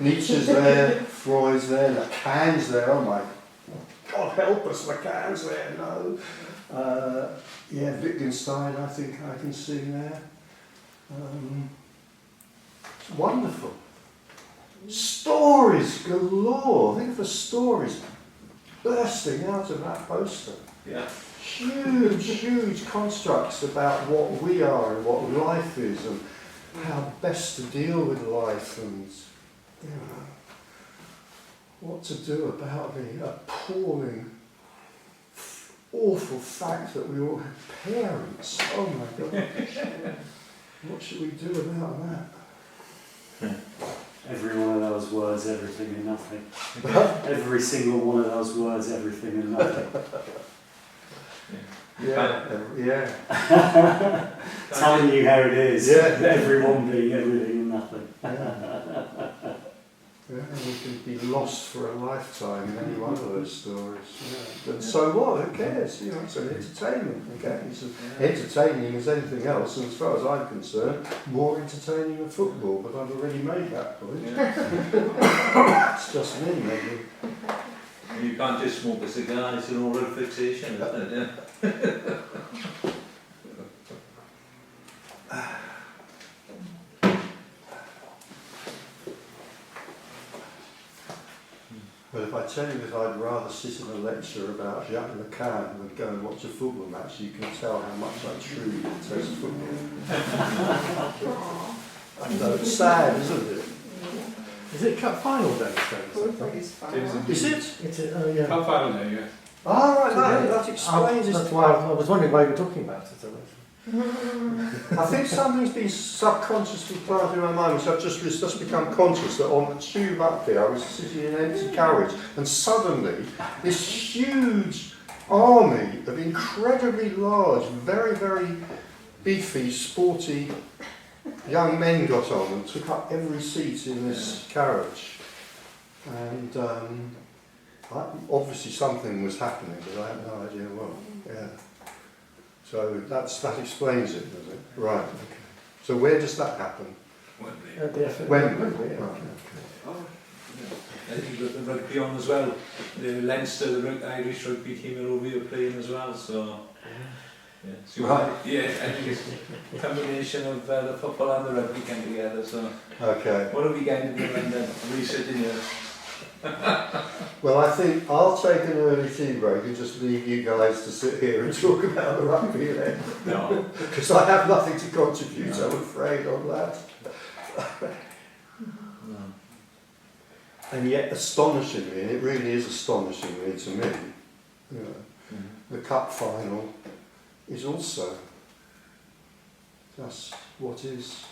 Nietzsche's there, Freud's there, Lacan's there. Oh my God, help us, Lacan's there. No. Wittgenstein, I think I can see there. It's wonderful. Stories galore. Think of the stories bursting out of that poster. Huge constructs about what we are and what life is and how best to deal with life and what to do about the appalling, awful fact that we all have parents. Oh my God. What should we do about that? Every one of those words, everything and nothing. Every single one of those words, everything and nothing. Telling you how it is. Everyone being everything and nothing. And we can be lost for a lifetime in any one of those stories. But so what? Who cares? It's an entertainment. Okay, it's as entertaining as anything else, and as far as I'm concerned, more entertaining than football. But I've already made that point. It's just me, maybe. You can't just smoke a cigar. It's an oral fixation, isn't it? Well, if I tell you that I'd rather sit in a lecture about Jacques Lacan than go and watch a football match, you can tell how much I truly detest football. I know, it's sad, isn't it? Is it cup final day? Is it? It's a, Cup final day, Ah, right, that explains it. That's why I was wondering why you were talking about it. I think something's been subconsciously planted in my mind, which I've just become conscious that on the tube up here, I was sitting in an empty carriage, and suddenly this huge army of incredibly large, very, very beefy, sporty young men got on and took up every seat in this carriage. And obviously something was happening, but I had no idea what. Yeah. So that explains it, does it? Right. Okay. So where does that happen? Wembley. Right. Oh, yeah. I think you've got the rugby on as well. The Leinster, the Irish rugby team are over here playing as well. So yeah, so right. Yeah, I think it's a combination of the football and the rugby came together. So Okay. what are we going to do in London? We sitting here. Well, I think I'll take an early tea break and just leave you guys to sit here and talk about the rugby then. No. Because I have nothing to contribute, I'm afraid, on that. No. And yet, astonishingly, and it really is astonishingly to me, you know, the cup final is also just what is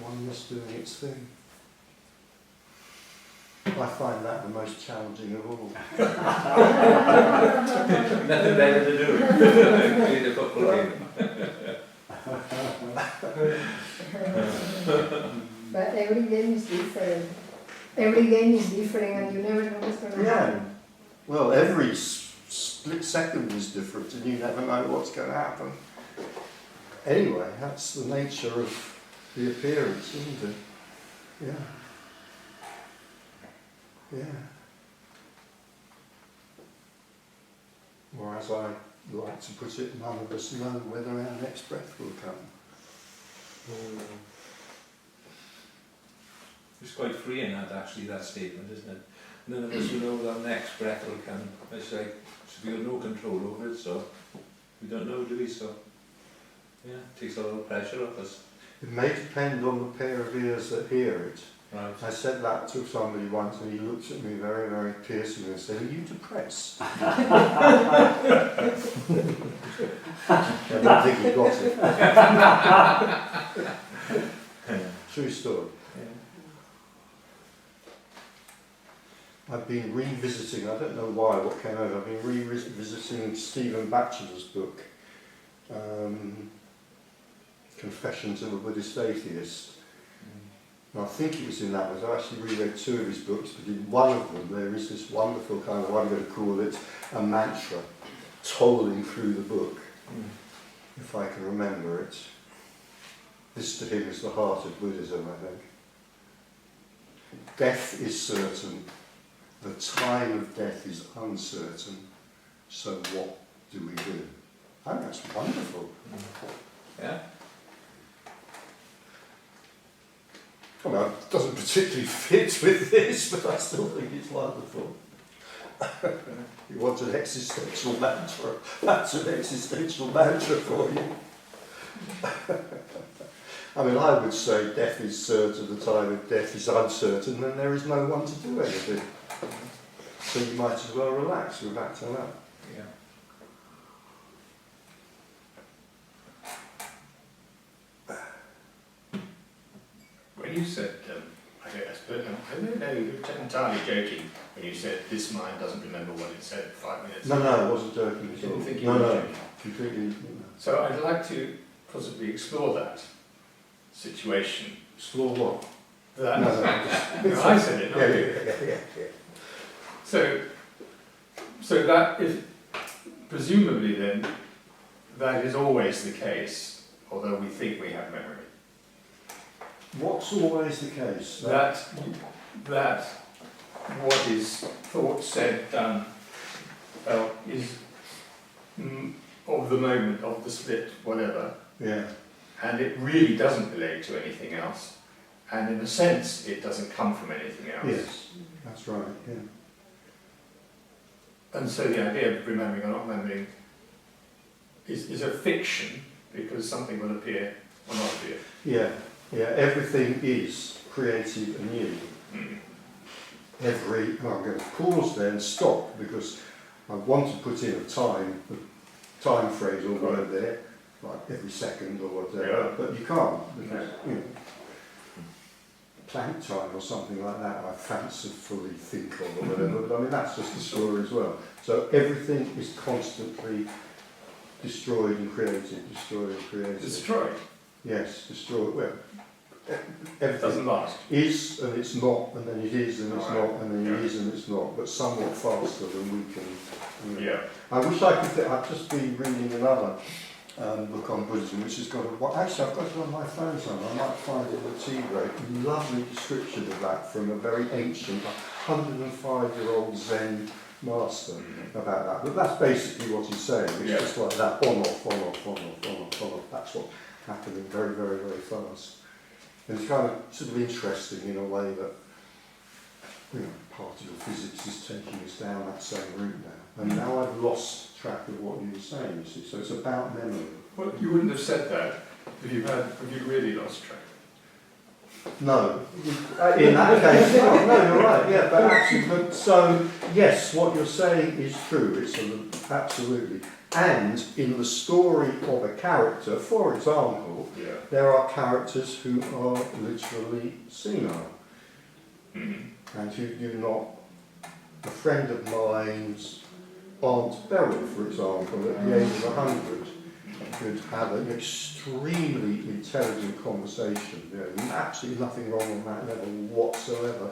oneness doing its thing. I find that the most challenging of all. Nothing better to do. Play the football game. But every game is different. Every game is different and you never know what's going to happen. Well, every split second is different and you never know what's going to happen. Anyway, that's the nature of the appearance, isn't it? Yeah. Yeah. Or as I like to put it, none of us know whether our next breath will come. It's quite freeing that statement, isn't it? None of us will know whether our next breath will come. It's like, so we have no control over it, so we don't know, do we? So, yeah, it takes a lot of pressure off us. It may depend on the pair of ears that hear it. Right. I said that to somebody once and he looked at me very, very piercingly and said, "Are you depressed?" I don't think he got it. True story. I've been revisiting, I don't know why, what came over, I've been revisiting Stephen Batchelor's book, Confessions of a Buddhist Atheist. And I think it was in that one. I actually reread two of his books, but in one of them there is this wonderful kind of, I'm going to call it a mantra, tolling through the book, if I can remember it. This to him is the heart of Buddhism, I think. Death is certain, the time of death is uncertain, so what do we do? I think that's wonderful. Yeah. Well, it doesn't particularly fit with this, but I still think it's wonderful. You want an existential mantra? That's an existential mantra for you. I mean, I would say death is certain, the time of death is uncertain, then there is no one to do anything. So you might as well relax, we're back to that. Yeah. When you said, I don't know, you were entirely joking when you said this mind doesn't remember what it said 5 minutes ago. No, I wasn't joking You at didn't all. think you No, were no, joking. completely. So I'd like to possibly explore that situation. Explore what? That, No. no, I said it, not you. Yeah. So that is, presumably then, that is always the case, although we think we have memory. What's always the case? That what is thought, said, done, felt is of the moment, of the split, whatever, Yeah. and it really doesn't relate to anything else, and in a sense it doesn't come from anything else. Yes, that's right, yeah. And so the idea of remembering or not remembering is a fiction, because something will appear or not appear. Yeah, everything is created anew. Mm. Well, I'm going to pause there and stop, because I want to put in a time phrase or word there, like every second or whatever, but you can't, because, you know, planet time or something like that I fancifully think of or whatever, but I mean that's just the story as well. So everything is constantly destroyed and created, destroyed and created. Destroyed? Yes, destroyed. Well, It everything doesn't last. is and it's not, and then it is and it's Alright. not, and then it is and it's not, but somewhat faster than we can. You know. Yeah. I wish I could. I've just been reading another book on Buddhism, which has got actually I've got it on my phone somewhere. I might find it in the tea break. Lovely description of that from a very ancient, 105-year-old Zen master about that. But that's basically what he's saying. It's just like that, on off, on off, on off, on off, on off. That's what's happening very, very, very fast. And it's kind of sort of interesting in a way that, you know, particle physics is taking us down that same route now. And now I've lost track of what you were saying, you see. So it's about memory. Well, you wouldn't have said that if you really lost track. No, in that case, no, you're right, yeah, but actually, so, yes, what you're saying is true, it's absolutely. And in the story of a character, for example, there are characters who are literally senile, and who do not. A friend of mine's Aunt Beryl, for example, at the age of 100, could have an extremely intelligent conversation. You know, absolutely nothing wrong on that level whatsoever.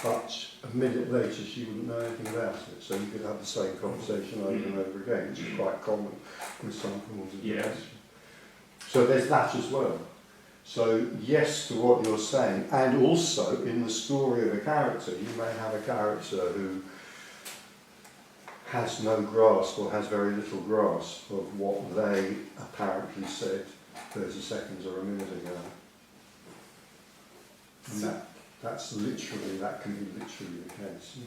But a minute later, she wouldn't know anything about it. So you could have the same conversation over and over again, which is quite common with some forms of depression. So there's that as well. So yes to what you're saying, and also in the story of a character, you may have a character who has no grasp or has very little grasp of what they apparently said 30 seconds or a minute ago. And that can be literally the case.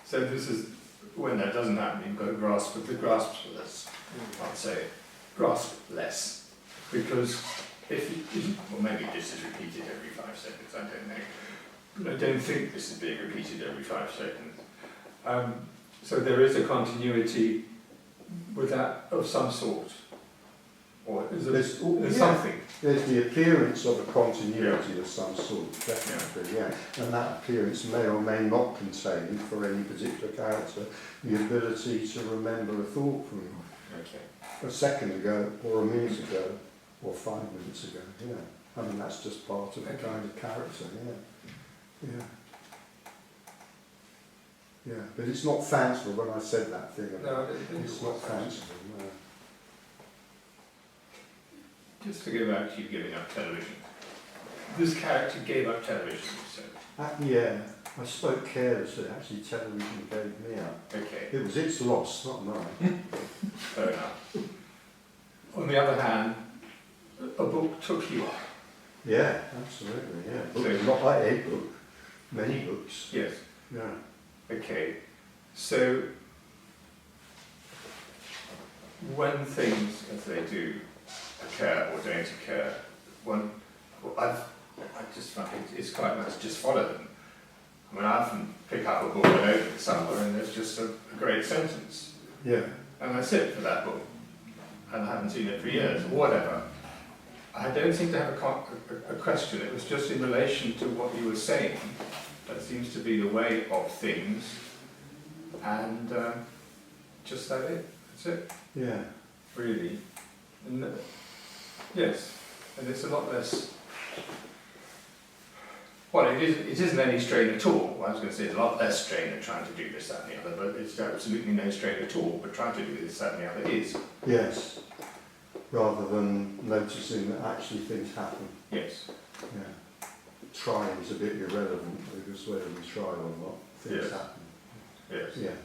So this is, when that doesn't happen, you've got a grasp of the graspless. I'd say graspless. Because if you, well, maybe this is repeated every 5 seconds, I don't know. But I don't think this is being repeated every 5 seconds. So there is a continuity with that of some sort. Or is it, there's something? There's the appearance of a continuity of some sort, definitely, yeah. And that appearance may or may not contain, for any particular character, the ability to remember a thought from a second ago, or a minute ago, or 5 minutes ago, yeah. I mean, that's just part of the kind of character, yeah. Yeah. Yeah, but it's not fanciful when I said that thing. No, it's not fanciful, no. Just to go back to you giving up television. This character gave up television, you said? Yeah, I spoke carelessly. Actually, television gave me up. Okay. It was its loss, not mine. Fair enough. On the other hand, a book took you up. Yeah, absolutely, yeah. Books, not like a book, many books. Yes. Yeah. Okay. So, when things, as they do, occur or don't occur, I just find it's quite nice to just follow them. I mean, I often pick up a book and open it somewhere and there's just a great sentence. Yeah. And that's it for that book. And I haven't seen it for years, or whatever. I don't seem to have a question. It was just in relation to what you were saying. That seems to be the way of things. And just that it. That's it. Yeah. Really. And, yes. And it's a lot less... Well, it isn't any strain at all. Well, I was going to say it's a lot less strain than trying to do this, that and the other, but it's absolutely no strain at all. But trying to do this, that and the other is. Yes. Rather than noticing that actually things happen. Yes. Yeah. Trying is a bit irrelevant because whether we try or not, things happen. Yes. Yeah.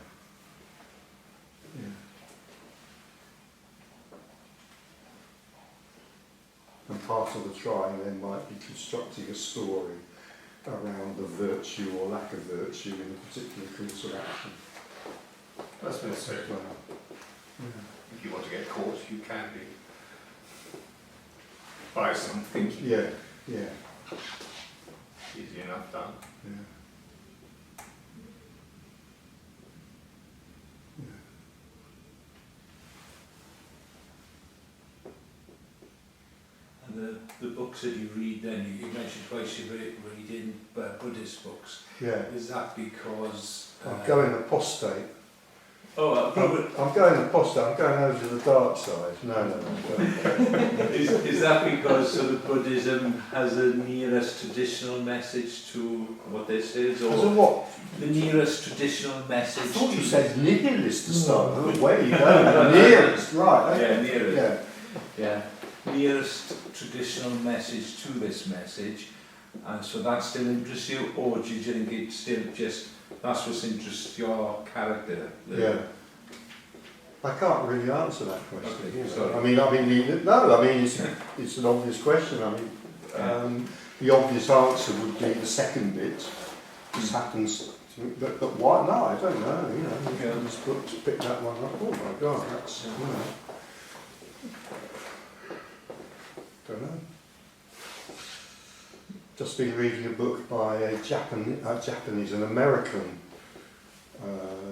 Yeah. And part of the trying then might be constructing a story around the virtue or lack of virtue in a particular course of action. That's what it's saying. Well, yeah. If you want to get caught, you can be. By some thinking. Yeah, yeah. Easy enough done. Yeah. Yeah. the books that you read then, you mentioned twice you're reading Buddhist books. Yeah. Is that because... I'm going apostate. Oh, I'm going apostate. I'm going over to the dark side. No. is that because sort of Buddhism has a nearest traditional message to what this is, or So what? the nearest traditional I message? thought you to said nihilist to start with. Where are you going? Nearest, right. Yeah, Okay. nearest. Yeah. Yeah, nearest traditional message to this message, and so that still interests you, or do you think it's still just that's what interests your character? Yeah. I can't really answer that question. Okay, You know. sorry. I mean, it's an obvious question. I mean, the obvious answer would be the second bit. This happens to me, but why? No, I don't know. You know, this book to pick that one up. Oh my God, that's you know. Don't know. Just been reading a book by a an American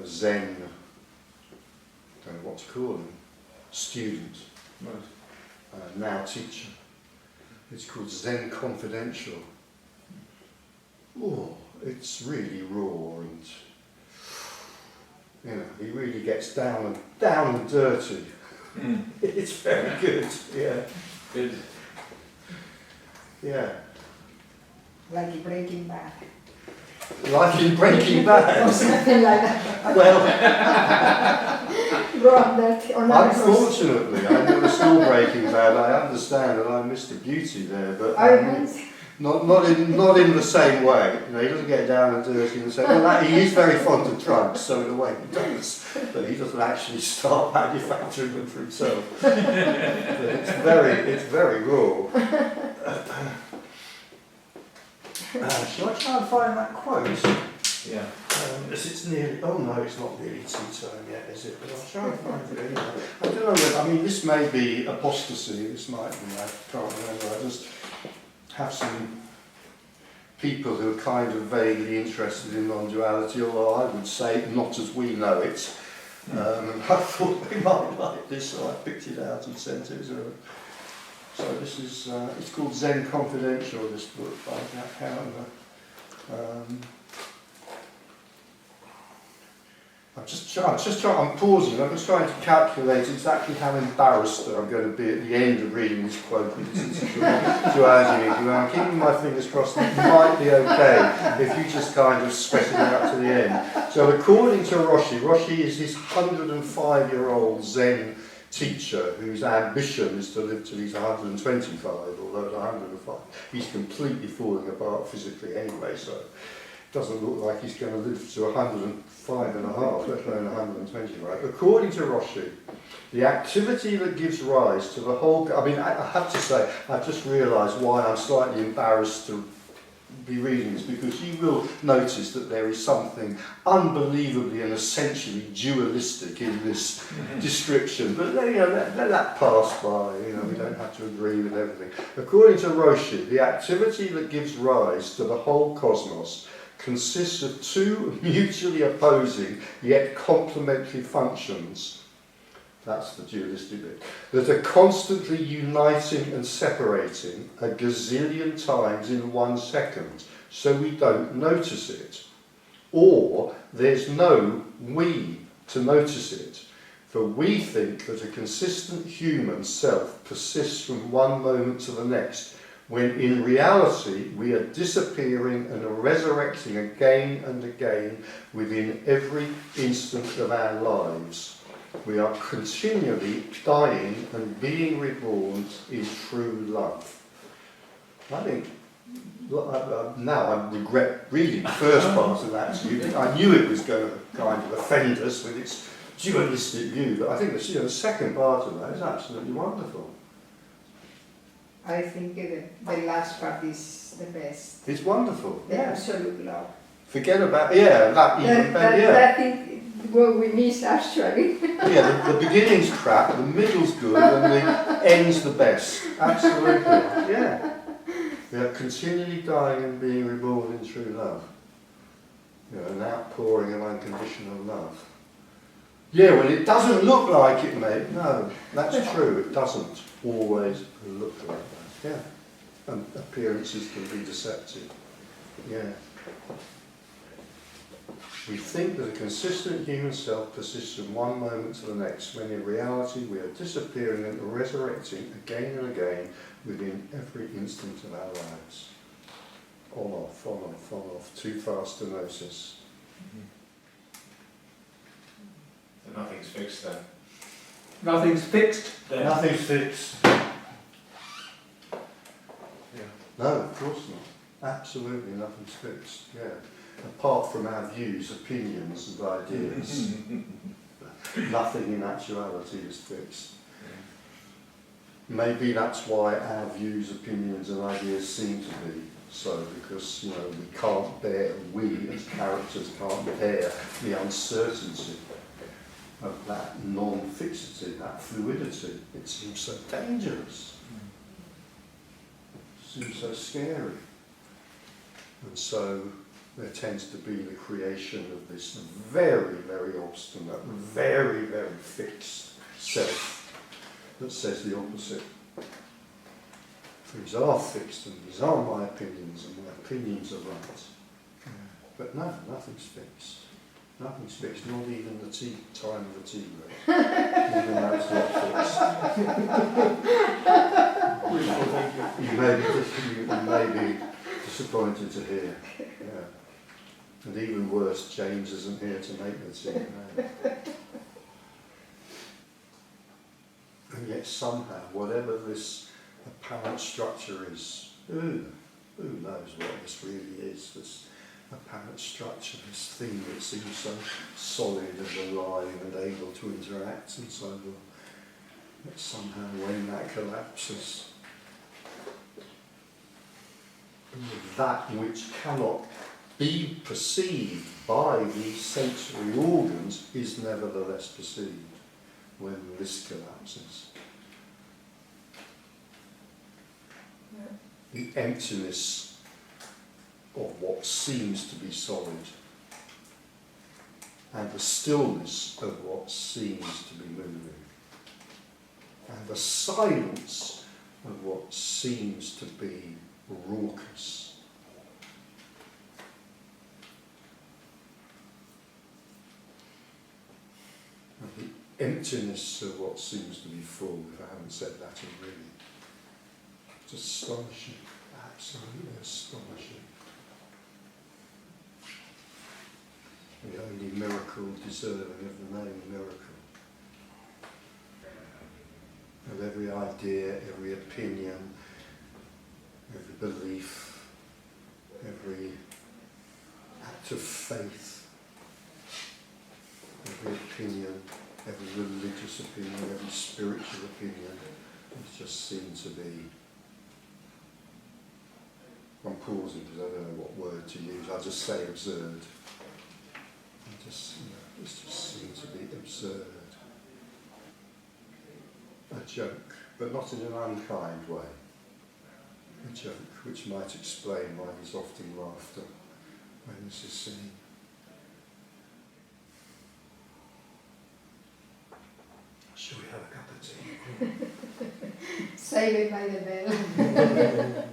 Zen, don't know what to call him, student, now teacher. It's called Zen Confidential. Oh, it's really raw and, you know, he really gets down and dirty. It's very good, yeah. Good. Yeah. Like in Breaking Bad. Like in Breaking Bad. Or something like that. Well, Go on that, on that course. unfortunately, I never saw Breaking Bad. I understand that I missed the beauty there, but I haven't. not in the same way. You know, he doesn't get down and dirty in the same way. Well, he is very fond of drugs, so in a way he does, but he doesn't actually start manufacturing them for himself. But it's very raw. Shall I try and find that quote? Yeah. As it's nearly, oh no, it's not nearly tea time yet, is it? But I'll try and find it anyway. I don't know whether, I mean, this may be apostasy, this might be, I can't remember. I just have some people who are kind of vaguely interested in non-duality, although I would say not as we know it. And I thought they might like this, so I picked it out and sent it to them. So this is, it's called Zen Confidential, this book by Jack Howner. I'm pausing, I'm just trying to calculate exactly how embarrassed I'm going to be at the end of reading this quote. I'm keeping my fingers crossed that it might be okay if you just kind of sweat it out to the end. So according to Roshi is this 105-year-old Zen teacher whose ambition is to live till he's 125, although at 105 he's completely falling apart physically anyway, so it doesn't look like he's going to live to 105 and a half, let alone 125. According to Roshi, the activity that gives rise to the whole... I mean, I have to say, I've just realised why I'm slightly embarrassed to be reading this, because you will notice that there is something unbelievably and essentially dualistic in this description, but you know, let that pass by, you know, we don't have to agree with everything. According to Roshi, the activity that gives rise to the whole cosmos consists of two mutually opposing yet complementary functions. That's the dualistic bit. That are constantly uniting and separating a gazillion times in 1 second, so we don't notice it. Or there's no we to notice it, for we think that a consistent human self persists from one moment to the next, when in reality we are disappearing and are resurrecting again and again within every instant of our lives. We are continually dying and being reborn in true love. I think, now I regret reading the first part of that to you. I knew it was going to kind of offend us with its dualistic view, but I think the second part of that is absolutely wonderful. I think the last part is the best. It's wonderful. The absolute love. Forget about, that even better, That is what we miss actually. Yeah, the beginning's crap, the middle's good, and the end's the best. Absolutely, yeah. We are continually dying and being reborn in true love. You know, an outpouring of unconditional love. Yeah, well, it doesn't look like it, mate. No, that's true. It doesn't always look like that. Yeah. And appearances can be deceptive. Yeah. We think that a consistent human self persists from one moment to the next, when in reality we are disappearing and resurrecting again and again within every instant of our lives. On off, on off, on off. Too fast to notice. So nothing's fixed then. Nothing's fixed then. Nothing's fixed. Yeah. No, of course not. Absolutely nothing's fixed. Yeah. Apart from our views, opinions and ideas, nothing in actuality is fixed. Maybe that's why our views, opinions and ideas seem to be so, because we can't bear, we as characters can't bear the uncertainty of that non-fixity, that fluidity. It seems so dangerous. It seems so scary. And so there tends to be the creation of this very, very obstinate, very, very fixed self that says the opposite. These are fixed and these are my opinions and my opinions are right. Yeah. But no, nothing's fixed. Nothing's fixed, not even the tea time of the tea break. Even that's not fixed. You may be disappointed to hear. Yeah. And even worse, James isn't here to make the tea. No. And yet somehow, whatever this apparent structure is, who knows what this really is, this apparent structure, this thing that seems so solid and alive and able to interact and so on. But somehow when that collapses, that which cannot be perceived by the sensory organs is nevertheless perceived when this collapses. The emptiness of what seems to be solid and the stillness of what seems to be moving and the silence of what seems to be raucous. And the emptiness of what seems to be full, if I haven't said that already. It's astonishing, absolutely astonishing. The only miracle deserving of the name miracle. Of every idea, every opinion, every belief, every act of faith, every opinion, every religious opinion, every spiritual opinion, it just seems to be. I'm pausing because I don't know what word to use. I'll just say absurd. It just seems to be absurd. A joke, but not in an unkind way. A joke which might explain why there's often laughter when this is seen. Shall we have a cup of tea? Save it by the bell.